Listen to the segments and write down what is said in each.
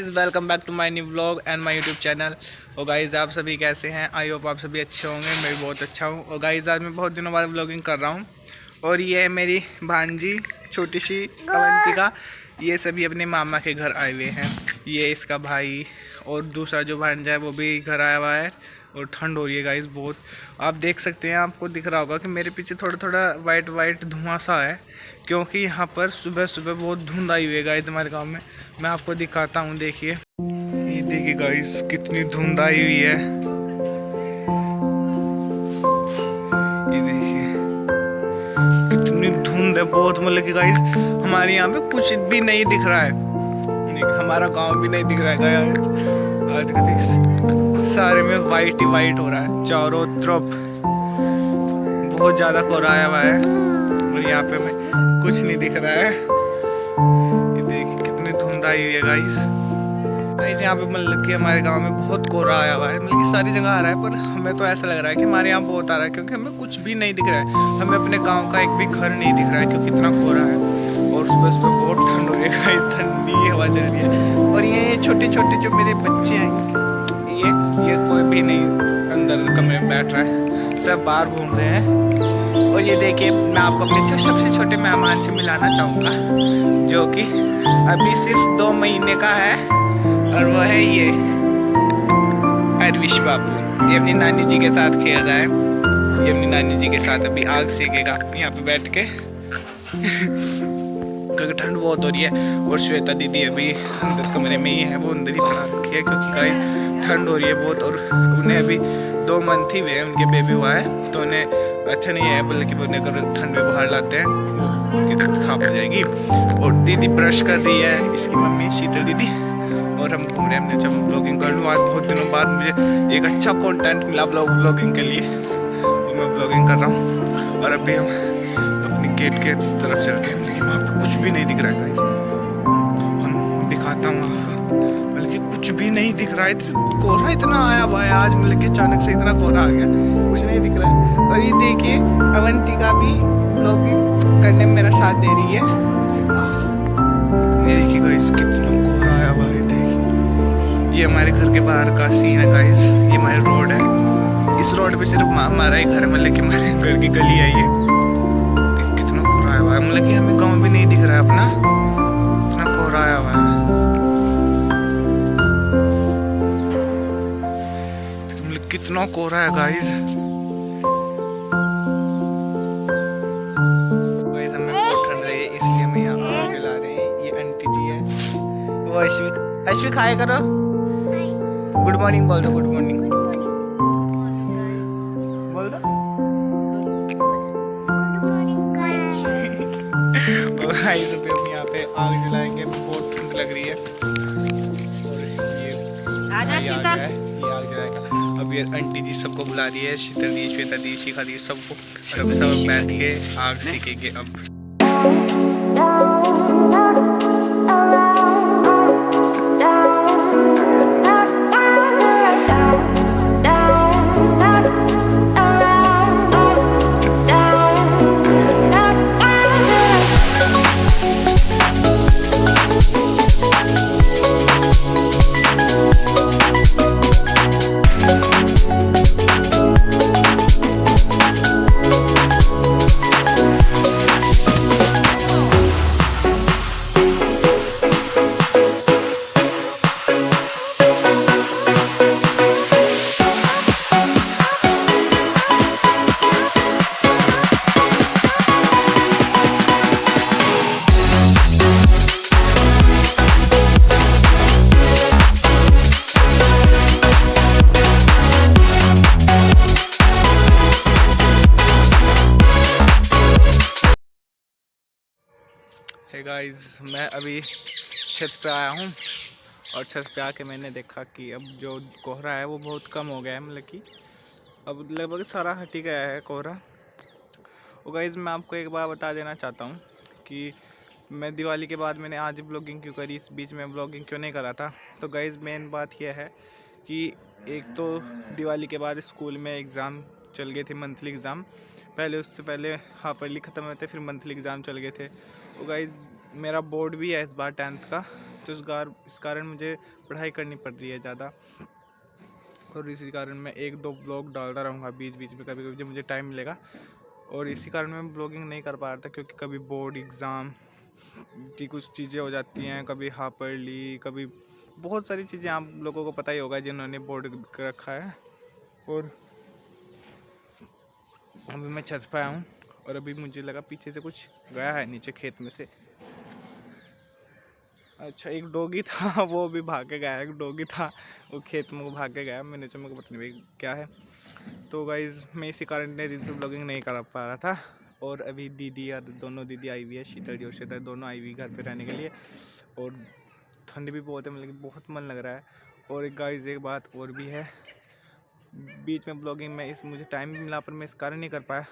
Guys, welcome back to my new vlog and my YouTube channel. और guys, आप सभी कैसे हैं? आई होप आप सभी अच्छे होंगे। मैं भी बहुत अच्छा हूँ। और गाइज़, आज मैं बहुत दिनों बाद व्लॉगिंग कर रहा हूँ। और ये है मेरी भांजी छोटी सी अवंतिका। ये सभी अपने मामा के घर आए हुए हैं। ये इसका भाई और दूसरा जो भांजा है वो भी घर आया हुआ है। और ठंड हो रही है गाइज़ बहुत। आप देख सकते हैं, आपको दिख रहा होगा कि मेरे पीछे थोड़ा थोड़ा वाइट धुआं सा है, क्योंकि यहाँ पर सुबह सुबह बहुत धुंध आई हुई है गाइज़ हमारे गाँव में। मैं आपको दिखाता हूँ, देखिए। ये देखिए गाइस, कितनी धुंध आई हुई है। ये देखिए कितनी धुंध है, बहुत। मतलब कि गाइस, हमारे यहाँ पे कुछ भी नहीं दिख रहा है। हमारा गांव भी नहीं दिख रहा है गाइस। आज का देख, सारे में वाइट ही वाइट हो रहा है चारों तरफ। बहुत ज़्यादा कोहरा आया हुआ है और यहाँ पे में कुछ नहीं दिख रहा है। ये देखिए कितनी धुंध आई हुई है गाइस। यहाँ पे मतलब कि हमारे गांव में बहुत कोहरा आया हुआ है। मतलब कि सारी जगह आ रहा है, पर हमें तो ऐसा लग रहा है कि हमारे यहाँ बहुत आ रहा है, क्योंकि हमें कुछ भी नहीं दिख रहा है। हमें अपने गांव का एक भी घर नहीं दिख रहा है, क्योंकि इतना कोहरा है। और सुबह सुबह बहुत ठंड हो रही है गाइस, ठंडी हवा चल रही है। और ये छोटे छोटे जो मेरे बच्चे हैं, ये कोई भी नहीं अंदर कमरे में बैठ रहा है, सब बाहर घूम रहे हैं। और ये देखिए, मैं आपको अपने सबसे छोटे मेहमान से मिलाना चाहूँगा, जो कि अभी सिर्फ 2 महीने का है। और वो है ये अरविश बाबू। ये अपनी नानी जी के साथ खेल रहा है। ये अपनी नानी जी के साथ अभी आग सेकेगा यहाँ पे बैठ के, क्योंकि ठंड बहुत हो रही है। और श्वेता दीदी अभी अंदर कमरे में ही है, वो अंदर ही पड़ा रखी है, क्योंकि गाइस ठंड हो रही है बहुत। और उन्हें अभी 2 मंथ ही हुए हैं, उनके बेबी हुआ है, तो उन्हें अच्छा नहीं है, बल्कि उन्हें ठंड में बाहर लाते हैं, उनकी तबीयत खराब हो जाएगी। और दीदी ब्रश कर रही है, इसकी मम्मी शीतल दीदी। और हम घूम रहे हैं, हमने जब ब्लॉगिंग कर लूँ। आज बहुत दिनों बाद मुझे एक अच्छा कंटेंट मिला ब्लॉगिंग के लिए, और मैं ब्लॉगिंग कर रहा हूँ। और अभी हम अपनी गेट के तरफ चलते हैं, लेकिन वहाँ पर कुछ भी नहीं दिख रहा है गाइस। हम दिखाता हूँ, मतलब कि कुछ भी नहीं दिख रहा है। कोहरा इतना आया हुआ है आज, मतलब कि अचानक से इतना कोहरा आ गया, कुछ नहीं दिख रहा है। और ये देखिए, अवंतिका भी ब्लॉगिंग करने में मेरा साथ दे रही है। ये देखिए गाइस, कितना कोहरा आया हुआ है। देखिए, ये हमारे घर के बाहर का सीन है गाइस। ये हमारी रोड है, इस रोड पे सिर्फ हमारा ही घर है, मतलब कि हमारे घर की गली है ये। देखिए कितना कोहरा आया हुआ है, मतलब कि हमें गाँव भी नहीं दिख रहा है अपना, इतना कोहरा आया हुआ है। मतलब कितना कोहरा है गाइस। अश्विक हाय करो, गुड मॉर्निंग बोल दो, गुड मॉर्निंग बोल दो। भाई तो हम यहाँ पे आग जलाएंगे, बहुत ठंड लग रही है। और ये आग जलाएगा। अब ये आंटी जी सबको बुला रही है, शीतल दी, श्वेता दी, शिखा दी, सबको। और अभी सब बैठ के आग सेकेंगे अब। हे गाइस, मैं अभी छत पे आया हूँ। और छत पे आके मैंने देखा कि अब जो कोहरा है वो बहुत कम हो गया है, मतलब कि अब लगभग सारा हट ही गया है कोहरा। और गाइस, मैं आपको एक बार बता देना चाहता हूँ कि मैं दिवाली के बाद मैंने आज ब्लॉगिंग क्यों करी, इस बीच में ब्लॉगिंग क्यों नहीं करा था। तो गाइस, मेन बात यह है कि एक तो दिवाली के बाद स्कूल में एग्ज़ाम चल गए थे, मंथली एग्ज़ाम। पहले उससे पहले हाफ ईयरली ख़त्म हुए थे, फिर मंथली एग्ज़ाम चल गए थे। तो गाइस, मेरा बोर्ड भी है इस बार 10th का, तो इस कारण मुझे पढ़ाई करनी पड़ रही है ज़्यादा, और इसी कारण मैं 1-2 ब्लॉग डालता रहूँगा बीच बीच में, कभी कभी जब मुझे टाइम मिलेगा। और इसी कारण मैं ब्लॉगिंग नहीं कर पा रहा था, क्योंकि कभी बोर्ड एग्ज़ाम की कुछ चीज़ें हो जाती हैं, कभी हाफरली, कभी बहुत सारी चीज़ें आप लोगों को पता ही होगा जिन्होंने बोर्ड रखा है। और अभी मैं छत पे आया हूँ, और अभी मुझे लगा पीछे से कुछ गया है नीचे खेत में से। अच्छा, एक डॉगी था वो भी भाग के गया, एक डॉगी था वो खेत में, वो भाग के गया, मैंने तो मेरे को पता नहीं भाई क्या है। तो गाइज़ मैं इसी कारण इतने दिन से ब्लॉगिंग नहीं कर पा रहा था। और अभी दीदी और दोनों दीदी आई हुई है, शीतल जी और शीतल दोनों आई हुई घर पे रहने के लिए। और ठंड भी बहुत है, मतलब बहुत मन लग रहा है। और एक गाइज़ एक बात और भी है, बीच में ब्लॉगिंग में मुझे टाइम भी मिला, पर मैं इस कारण नहीं कर पाया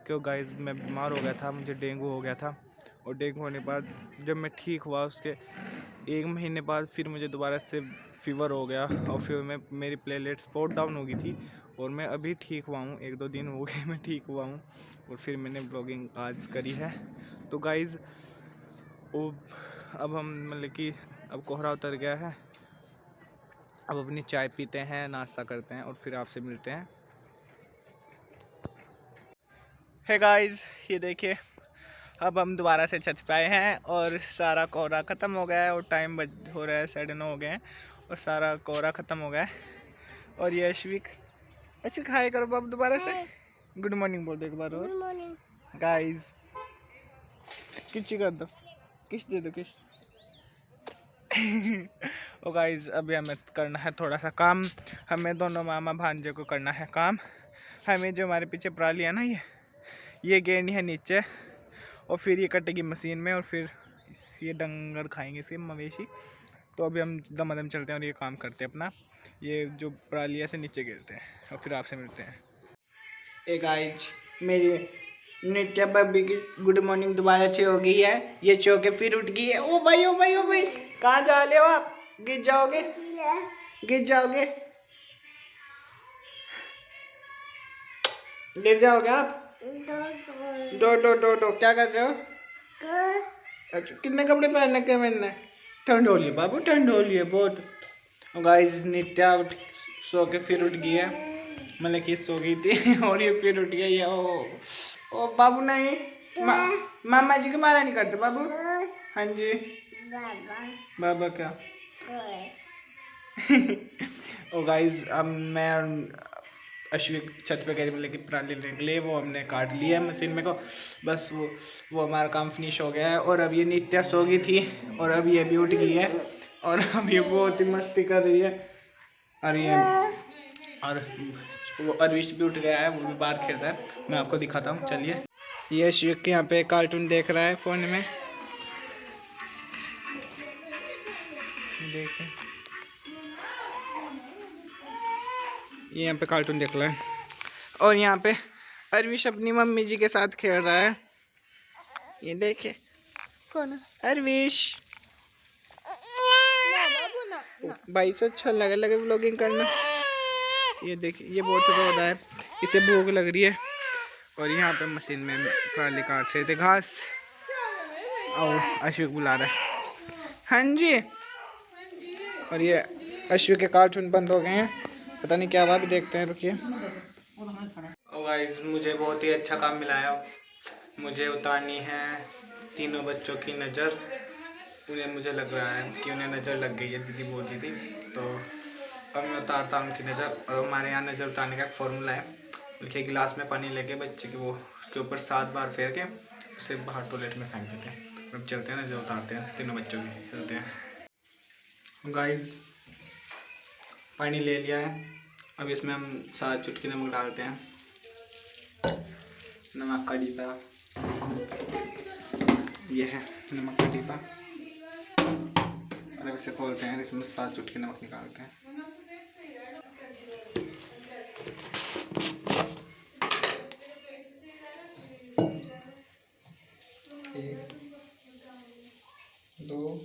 क्योंकि गाइज़ मैं बीमार हो गया था, मुझे डेंगू हो गया था। और डेंगू होने के बाद जब मैं ठीक हुआ, उसके 1 महीने बाद फिर मुझे दोबारा से फीवर हो गया, और फिर मेरी प्लेटलेट्स बहुत डाउन हो गई थी। और मैं अभी ठीक हुआ हूँ, 1-2 दिन हो गए मैं ठीक हुआ हूँ, और फिर मैंने ब्लॉगिंग आज करी है। तो गाइज़ अब हम मतलब कि अब कोहरा उतर गया है, अब अपनी चाय पीते हैं, नाश्ता करते हैं, और फिर आपसे मिलते हैं। हे गाइज़, ये देखिए अब हम दोबारा से छत पे आए हैं, और सारा कोहरा ख़त्म हो गया है, और टाइम हो रहा है 9:30 हो गए हैं, और सारा कोहरा ख़त्म हो गया है। और ये अश्विक हाय करो बाप दोबारा से, गुड मॉर्निंग बोल दो एक बार। और गाइस किच्ची कर दो, किस दे दो किस। और गाइस अभी हमें करना है थोड़ा सा काम, हमें दोनों मामा भांजे को करना है काम। हमें जो हमारे पीछे पराली है ना, ये गेंडी है नीचे, और फिर ये कटेगी मशीन में, और फिर ये डंगर खाएंगे इसे मवेशी। तो अभी हम दम चलते हैं और ये काम करते हैं अपना, ये जो परालिया से नीचे गिरते हैं, और फिर आपसे मिलते हैं। ए गाइज, मेरी नित्या बब्बी की गुड मॉर्निंग दोबारा अच्छी हो गई है, ये सो के फिर उठ गई है। ओ भाई ओ भाई ओ भाई, कहाँ जा रहे हो आप? गिर जाओगे, गिर जाओगे, गिर जाओगे आप। दो दो दो दो क्या कर रहे हो? अच्छा, कितने कपड़े पहनने के मैंने? ठंड हो रही है बाबू, ठंड हो रही है बहुत। गाइस नित्या सो के फिर उठ गई है, मतलब कि सो गई थी और ये फिर उठ गई है। ओ बाबू नहीं, मामा जी को मारा नहीं करते बाबू। हाँ जी बाबा क्या। ओ गाइस अब मैं अश्विक छत पे गए थे, लेकिन पराली लेने के लिए, वो हमने काट लिया है मशीन में को, बस वो हमारा काम फिनिश हो गया है। और अब ये नित्या सो गई थी, और अब ये भी उठ गई है, और अब ये बहुत ही मस्ती कर रही है। और वो अरविश भी उठ गया है, वो भी बाहर खेल रहा है, मैं आपको दिखाता हूँ चलिए। ये अश्विक यहाँ पे कार्टून देख रहा है फ़ोन में, देखिए ये यहाँ पे कार्टून देख रहा है। और यहाँ पे अरविश अपनी मम्मी जी के साथ खेल रहा है, ये देखे कौन है अरविश। भाई से अच्छा लगे व्लॉगिंग करना। ये देखिए ये बहुत रो रहा है, इसे भूख लग रही है। और यहाँ पे मशीन में पराली काट रहे थे घास, और अश्विक बुला रहा है। हाँ जी। और ये अश्विक के कार्टून बंद हो गए हैं, पता नहीं क्या हुआ, भी देखते हैं, रुकिए। गाइस मुझे बहुत ही अच्छा काम मिला है, मुझे उतारनी है तीनों बच्चों की नज़र। उन्हें मुझे लग रहा है कि उन्हें नज़र लग गई है, दीदी बोल रही थी, तो अब मैं उतारता हूँ उनकी नज़र। और हमारे यहाँ नज़र उतारने का एक फॉर्मूला है, उनके गिलास में पानी लेके बच्चे की वो उसके ऊपर 7 बार फेर के उसे बाहर टॉयलेट में फेंक देते हैं। अब चलते हैं नज़र उतारते हैं, तीनों बच्चों की चलते हैं। गाइस पानी ले लिया है, अब इसमें हम 7 चुटकी नमक डालते हैं, नमक का डिब्बा, ये है नमक का डिब्बा। और अब इसे खोलते हैं, इसमें 7 चुटकी नमक निकालते हैं। एक, 2,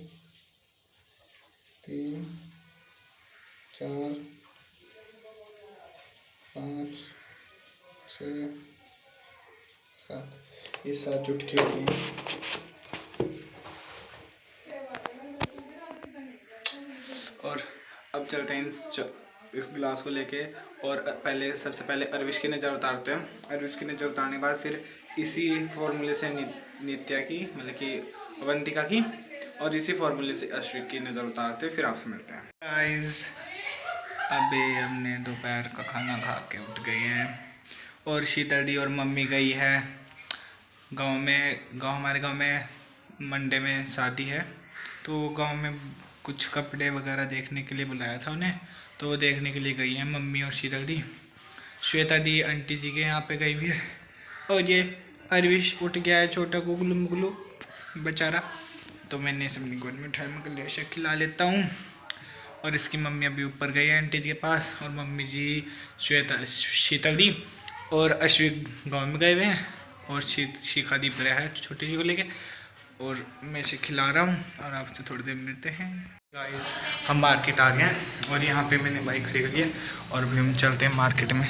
3, 4, 5, 6, 7, ये 7 चुटकी होती हैं। इस गिलास को लेके और पहले सबसे पहले अरविश की नज़र उतारते हैं। अरविश की नज़र उतारने के बाद फिर इसी फॉर्मूले से नित्या की मतलब कि अवंतिका की और इसी फॉर्मूले से अश्विक की नज़र उतारते हैं। फिर आपसे मिलते हैं गाइस। अभी हमने दोपहर का खाना खा के उठ गए हैं और शीतल दी और मम्मी गई है हमारे गांव में मंडे में शादी है, तो गांव में कुछ कपड़े वगैरह देखने के लिए बुलाया था उन्हें, तो वो देखने के लिए गई हैं मम्मी और शीतल दी। श्वेता दी आंटी जी के यहाँ पे गई हुई है और ये अरविश उठ गया है छोटा गुगलू मुगलू बेचारा, तो मैंने इसे अपनी गोद में उठाया, मैं ले खिला लेता हूँ। और इसकी मम्मी अभी ऊपर गई है आंटी जी के पास और मम्मी जी शीतल दी और अश्विक गाँव में गए हुए हैं और शिखा दी पर है छोटी जी को लेके, और मैं इसे खिला रहा हूँ और आपसे थोड़ी देर मिलते हैं। गाइस हम मार्केट आ गए हैं और यहाँ पे मैंने बाइक खड़ी करी है और अभी हम चलते हैं मार्केट में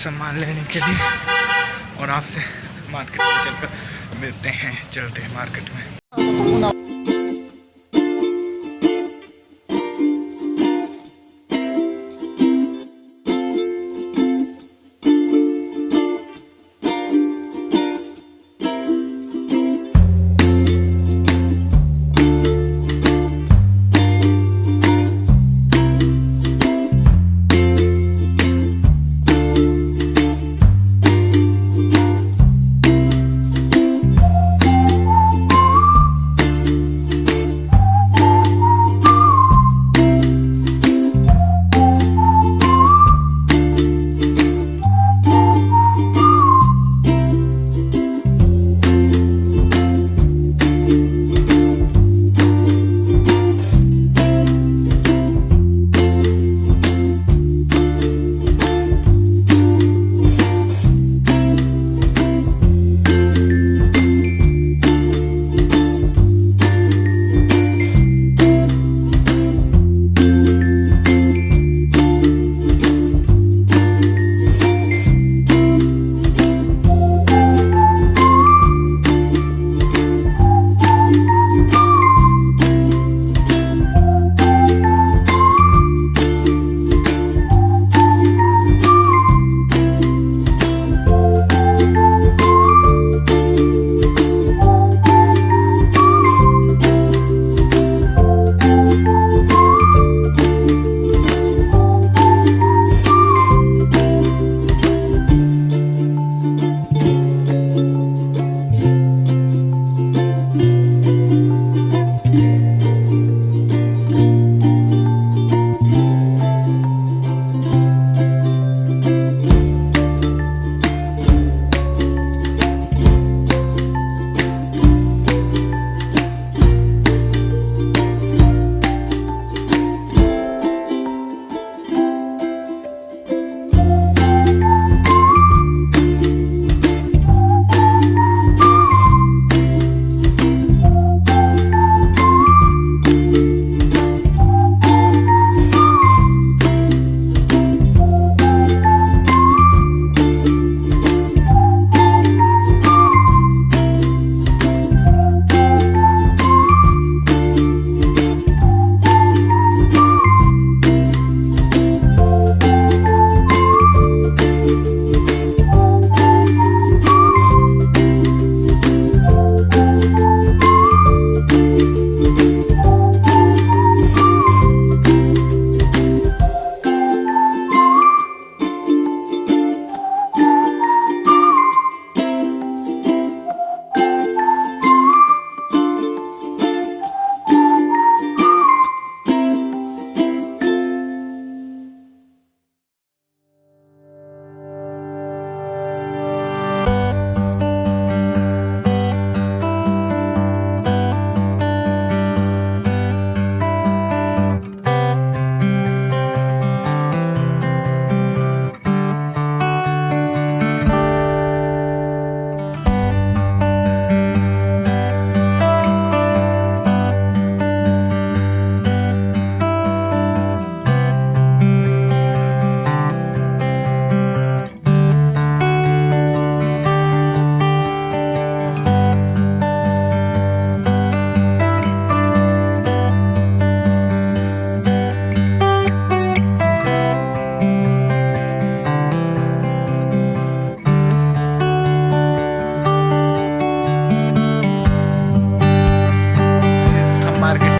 सामान लेने के लिए और आपसे मार्केट में चलकर मिलते हैं। चलते हैं मार्केट में।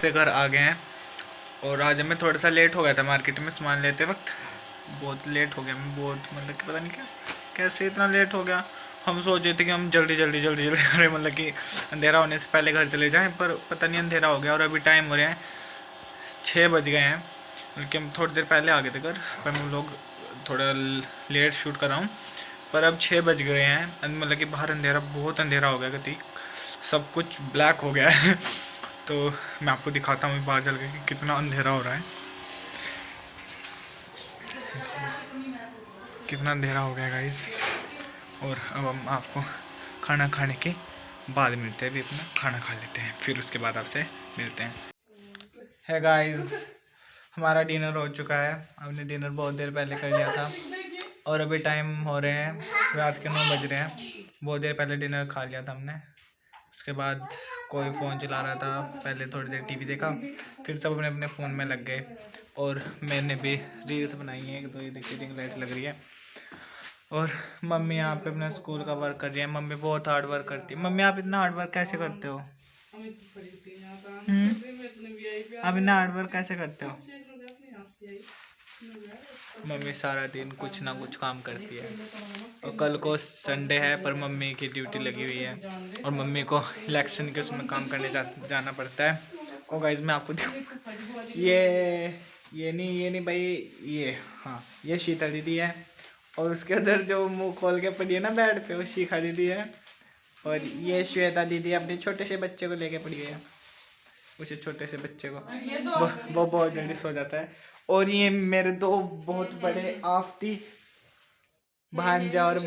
से घर आ गए हैं। और आज हमें थोड़ा सा लेट हो गया था मार्केट में सामान लेते वक्त, बहुत लेट हो गया। मैं बहुत मतलब कि पता नहीं क्या कैसे इतना लेट हो गया। हम सोच रहे थे कि हम जल्दी करें, मतलब कि अंधेरा होने से पहले घर चले जाएं, पर पता नहीं अंधेरा हो गया और अभी टाइम हो रहे हैं 6 बज गए हैं। बल्कि हम थोड़ी देर पहले आ गए थे घर, पर हम लोग थोड़ा लेट शूट कर रहा हूँ। पर अब 6 बज गए हैं, मतलब कि बाहर अंधेरा, बहुत अंधेरा हो गया, गति सब कुछ ब्लैक हो गया है। तो मैं आपको दिखाता हूँ बाहर चल के कि कितना अंधेरा हो रहा है, कितना अंधेरा हो गया गाइस। और अब हम आपको खाना खाने के बाद मिलते हैं, अभी अपना खाना खा लेते हैं, फिर उसके बाद आपसे मिलते हैं। है गाइस, हमारा डिनर हो चुका है। हमने डिनर बहुत देर पहले कर लिया था और अभी टाइम हो रहे हैं रात के 9 बज रहे हैं। बहुत देर पहले डिनर खा लिया था हमने। उसके बाद कोई फ़ोन चला रहा था, पहले थोड़ी देर टीवी देखा, फिर सब अपने अपने फ़ोन में लग गए। और मैंने भी रील्स बनाई हैं एक दो, ये देखिए रिंग लाइट लग रही है। और मम्मी यहाँ पे अपना स्कूल का वर्क कर रही है। मम्मी बहुत हार्ड वर्क करती है। मम्मी आप इतना हार्ड वर्क कैसे करते हो? आप इतना हार्ड वर्क कैसे करते हो? मम्मी सारा दिन कुछ ना कुछ काम करती है। और कल को संडे है, पर मम्मी की ड्यूटी लगी हुई है और मम्मी को इलेक्शन के उसमें काम करने जाना पड़ता है। और गाइस मैं आपको ये नहीं भाई, ये हाँ ये शीतल दीदी है। और उसके अंदर जो मुंह खोल के पड़ी है ना बेड पे, वो शिखा दीदी है। और ये श्वेता दीदी अपने छोटे से बच्चे को लेके पड़ी है। उसे छोटे से बच्चे को वो बहुत जल्दी सो जाता है। और ये मेरे दो बहुत बड़े आफती भांजा और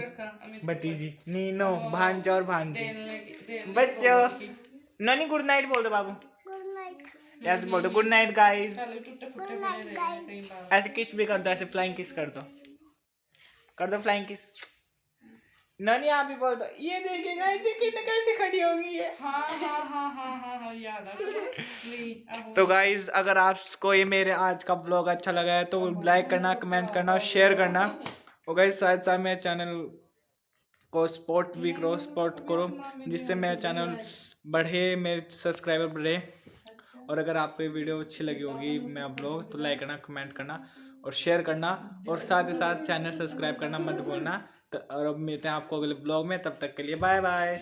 भतीजी, नीनो भांजा और भांजी। बच्चों नानी गुड नाइट बोल दो बाबू। ऐसे बोल दो गुड नाइट गाइस। ऐसे किस भी कर दो, ऐसे फ्लाइंग किस कर दो, फ्लाइंग किस। नानी आप भी बोल दो। ये देखिए गाइस ये कितने कैसे खड़ी हो गई है। हाँ, याद आ। तो गाइस अगर आपको ये मेरे आज का ब्लॉग अच्छा लगा है तो लाइक करना, कमेंट करना और शेयर करना। और गाइस साथ मेरे चैनल को सपोर्ट करो, जिससे मेरा चैनल बढ़े, मेरे सब्सक्राइबर बढ़े। और अगर आपको ये वीडियो अच्छी लगी होगी मेरा ब्लॉग, तो लाइक करना, कमेंट करना और शेयर करना। और साथ ही साथ चैनल सब्सक्राइब करना मत भूलना। तो और अब मिलते हैं आपको अगले ब्लॉग में, तब तक के लिए बाय बाय।